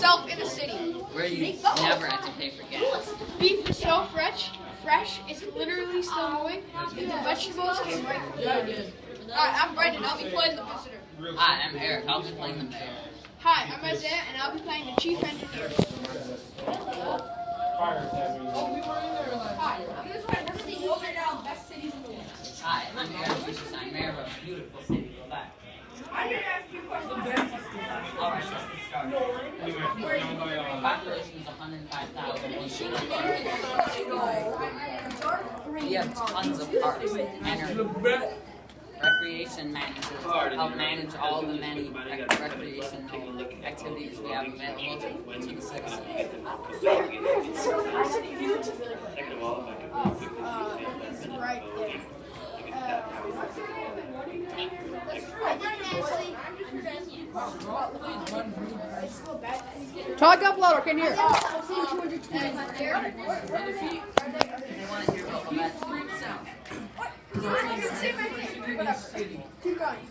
itself in the city. Where you never have to pay for gas. Beef is so fresh, it's literally still moving. The vegetables is right from the idea. Hi, I'm Brendan. I'll be playing the visitor. Hi, I'm Eric. I'll be playing the mayor. Hi, I'm Isaiah, and I'll be playing the chief engineer. Hi, I'm this one. Everything over now, best cities in the world. Hi, I'm Eric. I'm mayor of a beautiful city, Libet. I'm here to ask you questions. All right, let's get started. Population is 105,000. We have tons of parks and recreation managers help manage all the many recreational activities we have available to the citizens. Right there. Talk up louder, can you hear? They want to hear about Libet's food sound. Keep going.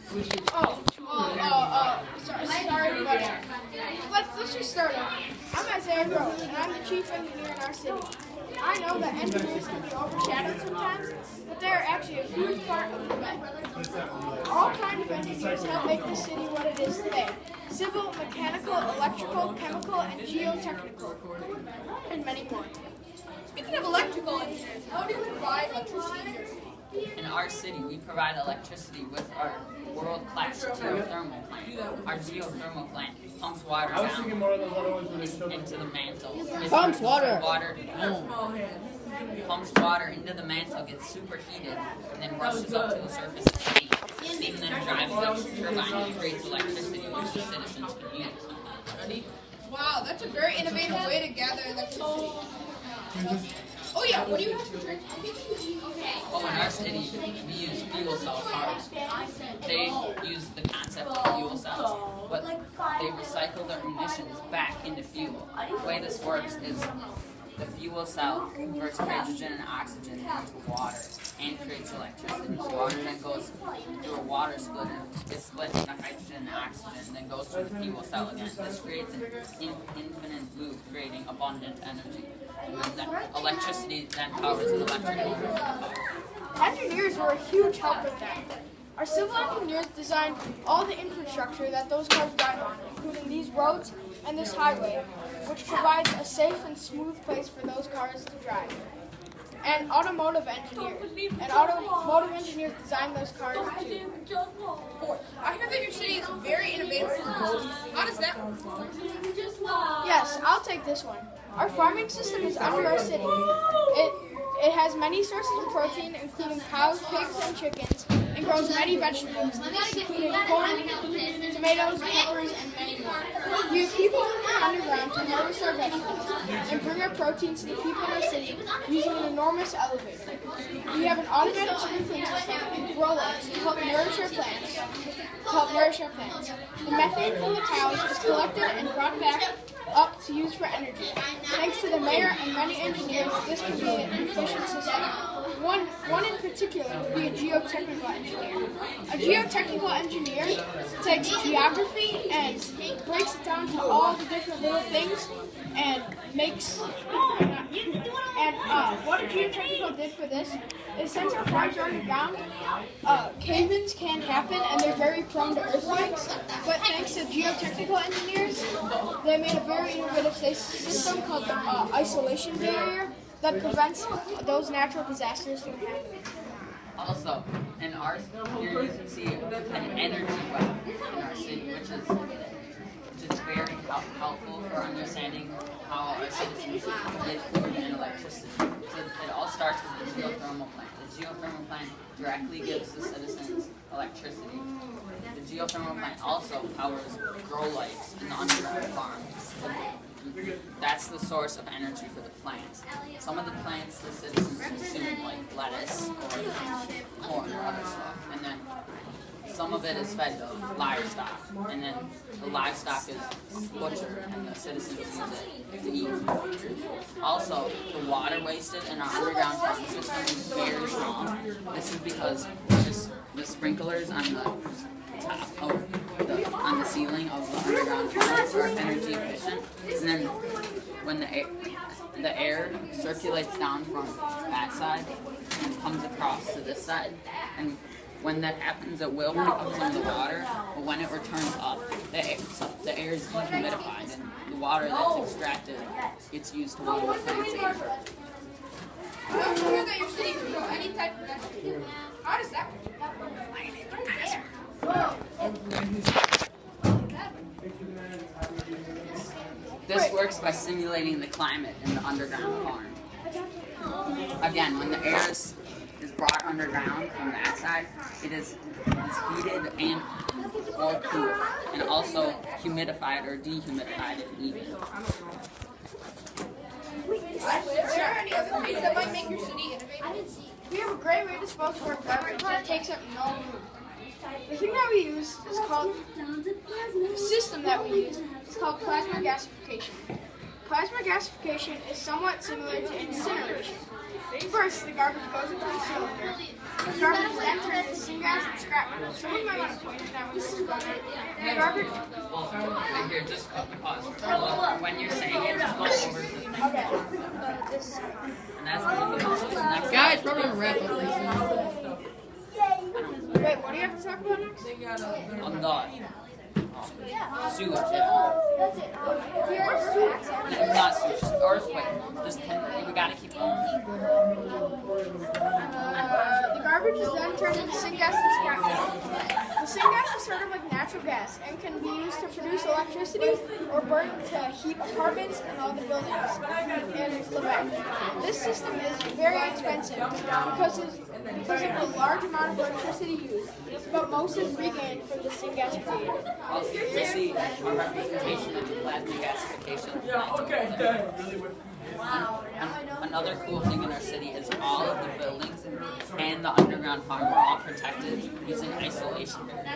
Sorry, but let's just start off. I'm Isaiah Rose, and I'm the chief engineer in our city. I know that engineers can be overshadowed sometimes, but they are actually a huge part of the Libet. All kinds of engineers help make the city what it is today. Civil, mechanical, electrical, chemical, and geotechnical, and many more. Speaking of electrical engineers, how do you provide electricity in your city? In our city, we provide electricity with our world-class geothermal plant. Our geothermal plant pumps water down into the mantle. Pumps water. Pumps water into the mantle, gets superheated, and then rushes up to the surface of steam. Steam then drives the turbine and creates electricity which the citizens can use. Wow, that's a very innovative way to gather electricity. Oh yeah, what do you have to drink? Oh, in our city, we use fuel cell cars. They use the concept of fuel cells, but they recycle their emissions back into fuel. The way this works is the fuel cell converts hydrogen and oxygen into water and creates electricity. The water then goes through a water splitter, gets split into hydrogen and oxygen, then goes through the fuel cell again. This creates an infinite loop, creating abundant energy. And electricity then powers an electric motor. Engineers were a huge help with that. Our civil engineers designed all the infrastructure that those cars drive on, including these roads and this highway, which provides a safe and smooth place for those cars to drive. And automotive engineers design those cars too. I hear that your city is very innovative. How does that work? Yes, I'll take this one. Our farming system is under our city. It has many sources of protein, including cows, pigs, and chickens, and grows many vegetables, including corn, tomatoes, peppers, and many more. We have people working underground to harvest our vegetables and bring our protein to the people in our city using an enormous elevator. We have an automatic sprinkling system and grow lights to help nourish our plants. The methane from the cows is collected and brought back up to use for energy. Thanks to the mayor and many engineers, this could be an efficient system. One in particular would be a geotechnical engineer. A geotechnical engineer takes geography and breaks it down to all the different little things and makes. What a geotechnical did for this is since our farms are underground, cave-ins can happen and they're very prone to earthquakes. But thanks to geotechnical engineers, they made a very innovative system called the isolation barrier that prevents those natural disasters from happening. Also, in our here you can see an energy web in our city, which is very helpful for understanding how our citizens get food and electricity. So it all starts with the geothermal plant. The geothermal plant directly gives the citizens electricity. The geothermal plant also powers grow lights in the underground farm. That's the source of energy for the plants. Some of the plants the citizens consume, like lettuce or corn or other stuff, and then some of it is fed to livestock, and then the livestock is butchered, and the citizens use it to eat. Also, the water wasted in our underground farm system is very small. This is because the sprinklers on the top of on the ceiling of the underground tunnels are energy efficient, and then when the air circulates down from that side and comes across to this side, and when that happens, it will pick up some of the water, but when it returns up, the air is dehumidified, and the water that's extracted gets used to water the plants in. I don't hear that your city can grow any type of vegetable. How does that This works by simulating the climate in the underground farm. Again, when the air is brought underground from that side, it is heated and or cooled, and also humidified or dehumidified if needed. Is there any other things that might make your city innovative? We have a great way to dispose of our garbage that takes up no room. The thing that we use is called, the system that we use is called plasma gasification. Plasma gasification is somewhat similar to incineration. First, the garbage goes into the cylinder. The garbage is then turned into syngas and scrap metal. Someone might want to point at that when this is going on. The garbage... Here, just pause. When you're saying it, just go over the thing. Okay. And that's Guys, we're gonna wrap up this now. Wait, what do you have to talk about next? I'm done. Sewage, yeah. That's it. Not sewage, earthquake. Just we gotta keep going. The garbage is then turned into syngas and scrap metal. The syngas is sort of like natural gas and can be used to produce electricity or burn to heat apartments and other buildings in Libet. This system is very expensive because of the large amount of electricity used, but most is regained from the syngas created. Also, you see our representation of plasma gasification. Another cool thing in our city is all of the buildings and the underground farm are all protected using isolation.